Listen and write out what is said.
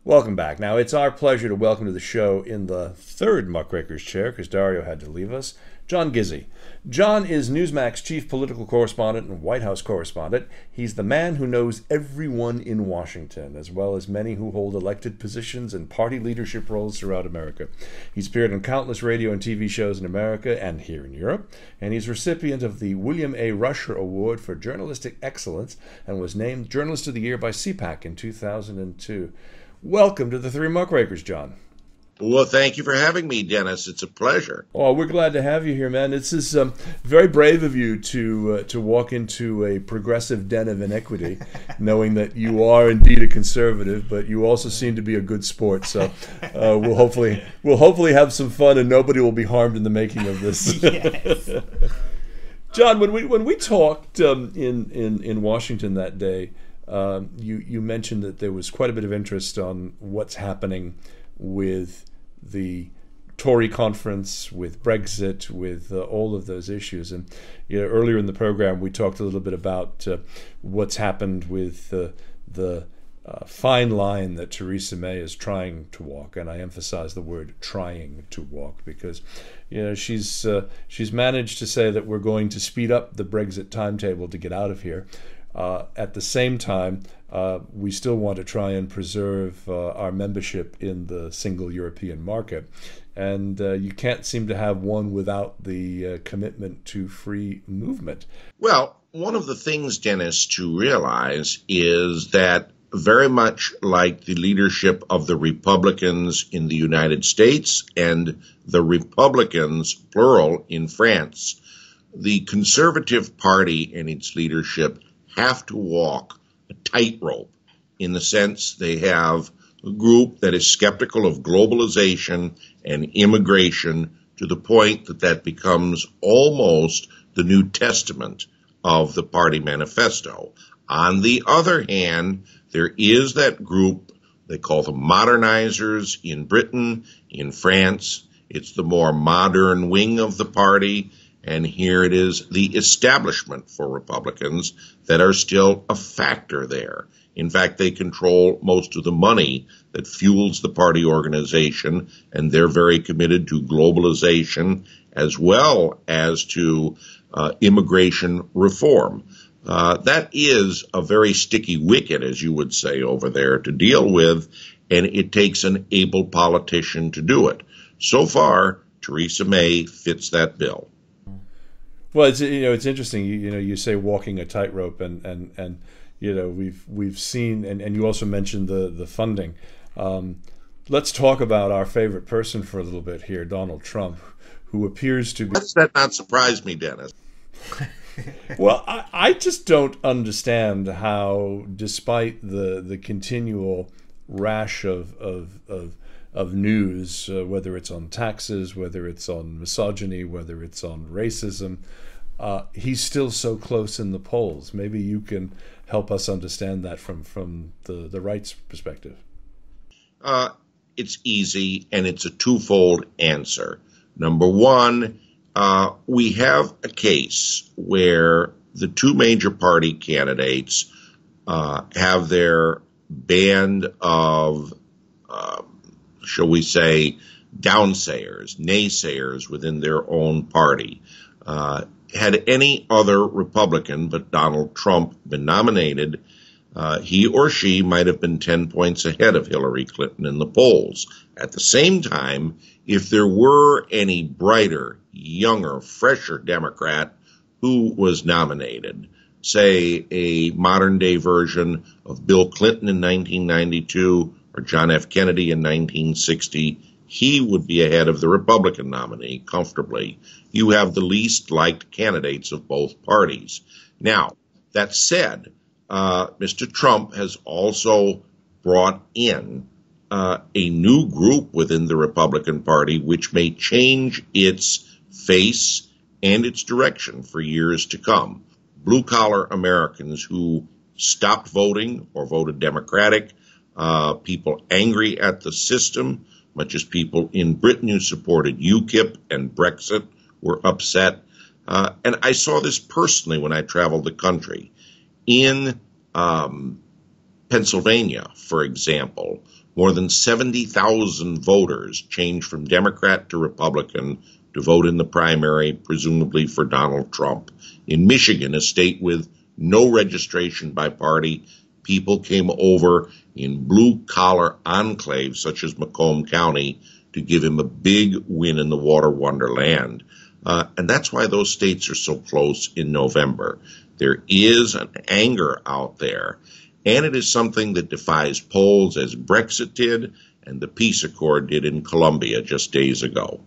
Welcome back. Now, it's our pleasure to welcome to the show in the third Muckraker's chair, because Dario had to leave us, John Gizzi. John is NewsMax chief political correspondent and White House correspondent. He's the man who knows everyone in Washington, as well as many who hold elected positions and party leadership roles throughout America. He's appeared on countless radio and TV shows in America and here in Europe, and he's recipient of the William A. Rusher Award for Journalistic Excellence and was named Journalist of the Year by CPAC in 2002. Welcome to the Three Muckrakers, John. Well, thank you for having me, Dennis. It's a pleasure. Oh, we're glad to have you here, man. This is very brave of you to walk into a progressive den of iniquity, knowing that you are indeed a conservative, but you also seem to be a good sport. So we'll hopefully have some fun, and nobody will be harmed in the making of this. Yes. John, when we talked in Washington that day, you mentioned that there was quite a bit of interest on what's happening with the Tory conference, with Brexit, with all of those issues. And earlier in the program, we talked a little bit about what's happened with the fine line that Theresa May is trying to walk, and I emphasize the word "trying to walk" because she's managed to say that we're going to speed up the Brexit timetable to get out of here. At the same time, we still want to try and preserve our membership in the single European market. And you can't seem to have one without the commitment to free movement. Well, one of the things, Dennis, to realize is that very much like the leadership of the Republicans in the United States and the Republicans, plural, in France, the Conservative Party and its leadership have to walk a tightrope in the sense they have a group that is skeptical of globalization and immigration to the point that that becomes almost the New Testament of the party manifesto. On the other hand, there is that group they call the modernizers in Britain, in France. It's the more modern wing of the party. And here it is, the establishment for Republicans that are still a factor there. In fact, they control most of the money that fuels the party organization, and they're very committed to globalization as well as to immigration reform. That is a very sticky wicket, as you would say, over there to deal with, and it takes an able politician to do it. So far, Theresa May fits that bill. Well, it's interesting. You say walking a tightrope, and we've seen, and you also mentioned the funding. Let's talk about our favorite person for a little bit here, Donald Trump, who appears to be. Does that not surprise me, Dennis? Well, I just don't understand how, despite the continual rash of news, whether it's on taxes, whether it's on misogyny, whether it's on racism, he's still so close in the polls. Maybe you can help us understand that from the right's perspective. It's easy, and it's a twofold answer. Number one, we have a case where the two major party candidates have their band of shall we say, downsayers, naysayers within their own party. Had any other Republican but Donald Trump been nominated, he or she might have been 10 points ahead of Hillary Clinton in the polls. At the same time, if there were any brighter, younger, fresher Democrat who was nominated, say a modern-day version of Bill Clinton in 1992 or John F. Kennedy in 1960, he would be ahead of the Republican nominee comfortably. You have the least liked candidates of both parties. Now, that said, Mr. Trump has also brought in a new group within the Republican Party which may change its face and its direction for years to come. Blue-collar Americans who stopped voting or voted Democratic, people angry at the system, much as people in Britain who supported UKIP and Brexit were upset. And I saw this personally when I traveled the country. In Pennsylvania, for example, More than 70,000 voters changed from Democrat to Republican to vote in the primary, presumably for Donald Trump. In Michigan, a state with no registration by party, people came over in blue-collar enclaves such as Macomb County to give him a big win in the water wonderland. And that's why those states are so close in November. There is an anger out there, and it is something that defies polls as Brexit did and the peace accord did in Colombia just days ago.